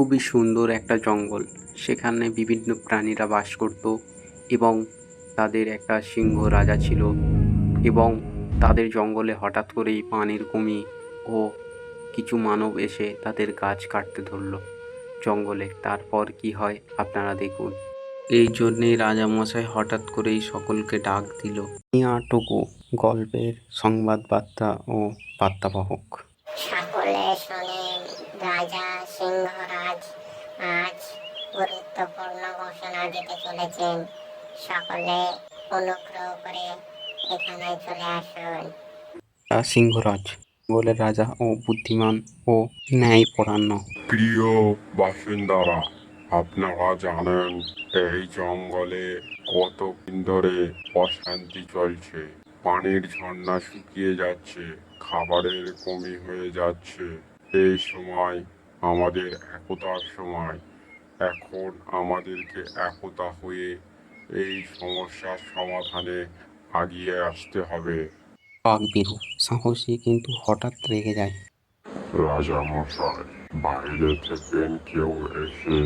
খুবই সুন্দর একটা জঙ্গল। সেখানে বিভিন্ন প্রাণীরা বাস করত এবং তাদের একটা সিংহ রাজা ছিল এবং তাদের জঙ্গলে হঠাৎ করেই পানির কমি ও কিছু মানব এসে তাদের গাছ কাটতে ধরল জঙ্গলে। তারপর কি হয় আপনারা দেখুন। এই জন্যেই রাজামশাই হঠাৎ করেই সকলকে ডাক দিল। মিয়াটুকু গল্পের সংবাদবার্তা ও বার্তাবাহক। সকলে শোনেন, রাজা সিংহরাজ আজ গুরুত্বপূর্ণ ঘোষণা দিতে চলেছেন। সকলে অনুগ্রহ করে এখানে চলে আসুন। সিংহরাজ জঙ্গলের রাজা ও বুদ্ধিমান ও ন্যায়পরায়ণ। প্রিয় বাসিন্দারা, আপনারা জানেন এই জঙ্গলে কতদিন ধরে অশান্তি চলছে। পানির ঝর্ণা শুকিয়ে যাচ্ছে, খাবারের কমি হয়ে যাচ্ছে। এই সময় আমাদের একতার সময়। এখন আমাদেরকে একতা হয়ে এই সমস্যার সমাধানে এগিয়ে আসতে হবে। বাঘ-বীরু সাহসী কিন্তু হঠাৎ রেগে যায়। রাজামশাই, বাইরে থেকে কেউ এসে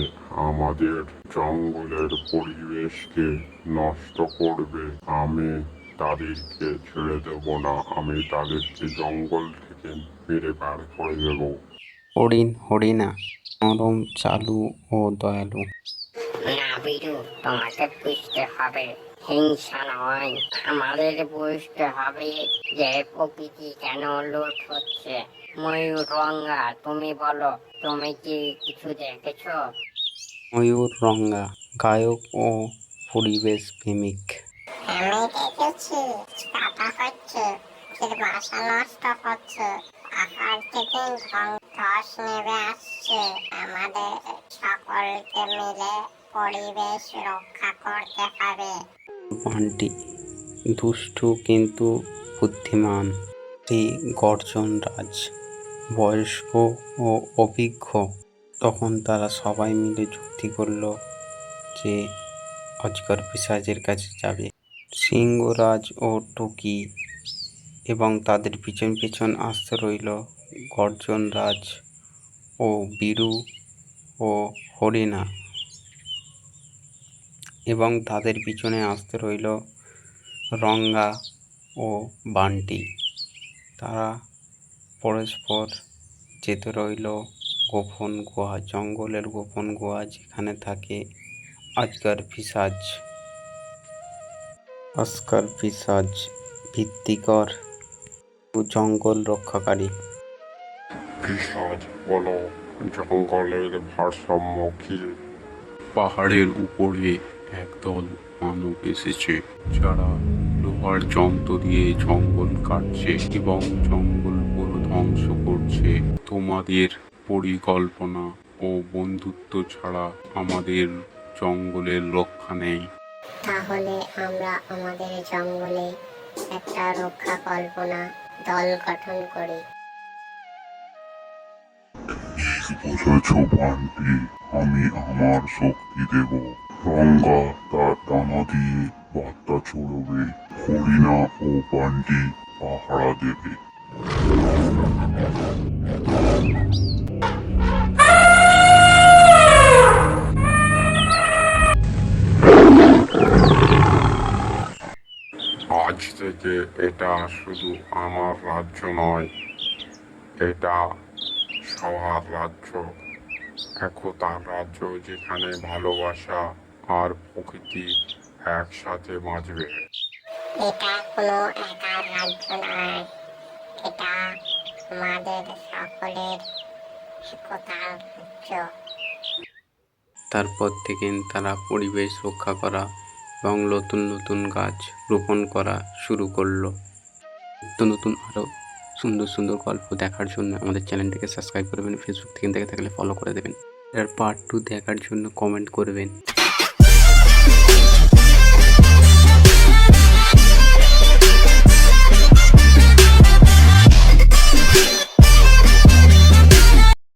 আমাদের জঙ্গলের পরিবেশকে নষ্ট করবে। আমি তাদেরকে ছেড়ে দেব না, আমি তাদেরকে জঙ্গল থেকে মেরে বার করে দেব। হরিণা নরম, চালু ও দয়ালু। না বীরু, তোমাকে বুঝতে হবে হিংসা নয়, আমাদের বুঝতে হবে যে প্রকৃতি কেন লুট হচ্ছে। ময়ূরঙ্গা, তুমি বলো, তুমি কি কিছু দেখেছো? ময়ূরঙ্গা গায়ক ও পরিবেশ প্রেমিক। আমি দেখেছি কাটা হচ্ছে, বাসা নষ্ট হচ্ছে, পাহাড় থেকে ধস নেমে আসছে। আমাদের সকলকে মিলে পরিবেশ রক্ষা করতে হবে। বান্টি দুষ্টু কিন্তু বুদ্ধিমান। গর্জন রাজ বয়স্ক ও অভিজ্ঞ। তখন তারা সবাই মিলে যুক্তি করল যে অজগর পিশাচের কাছে যাবে। সিংহরাজ ও টুকি এবং তাদের পিছন পিছন আসতে রইল গর্জন রাজ ও বীরু ও হরিণা এবং তাদের পিছনে আসতে রইল রঙ্গা ও বান্টি। তারা পরস্পর যেতে রইল গোপন গুহা, জঙ্গলের গোপন গুহা, যেখানে থাকে অজগর পিশাচ। অজগর পিশাচ ভীতিকর ও জঙ্গল রক্ষাকারী। পিশাচ বলো, জঙ্গলের ভারসাম্য কি? পাহাড়ের উপরে একদল মানব এসেছে, যারা লোহার যন্ত্র দিয়ে জঙ্গল কাটছে এবং জঙ্গল পুরো ধ্বংস করছে। তোমাদের পরিকল্পনা ও বন্ধুত্ব ছাড়া আমাদের জঙ্গলের রক্ষা নেই। তাহলে আমরা আমাদের জঙ্গলে একটা রক্ষা কল্পনা দল গঠন করি। বুঝেছ বান্টি, আমি আমার শক্তি দেব, রঙ্গা তার ডানা দিয়ে বার্তা ছড়বে, হরিণা ও বান্টি পাহারা দেবে। আজ থেকে এটা শুধু আমার রাজ্য নয়, এটা সবার রাজ্য, একতার রাজ্য, যেখানে ভালোবাসা আর প্রকৃতি একসাথে বাঁচবে। এটা কোনো একার রাজ্য নয়, এটা আমাদের সকলের একতার রাজ্য। তারপর থেকে তারা পরিবেশ রক্ষা করা এবং নতুন নতুন গাছ রোপণ করা শুরু করলো। নতুন আরও সুন্দর সুন্দর গল্প দেখার জন্য আমাদের চ্যানেলটিকে সাবস্ক্রাইব করবেন, ফেসবুক থেকে দেখে থাকলে ফলো করে দেবেন। এর পার্ট 2 দেখার জন্য কমেন্ট করবেন।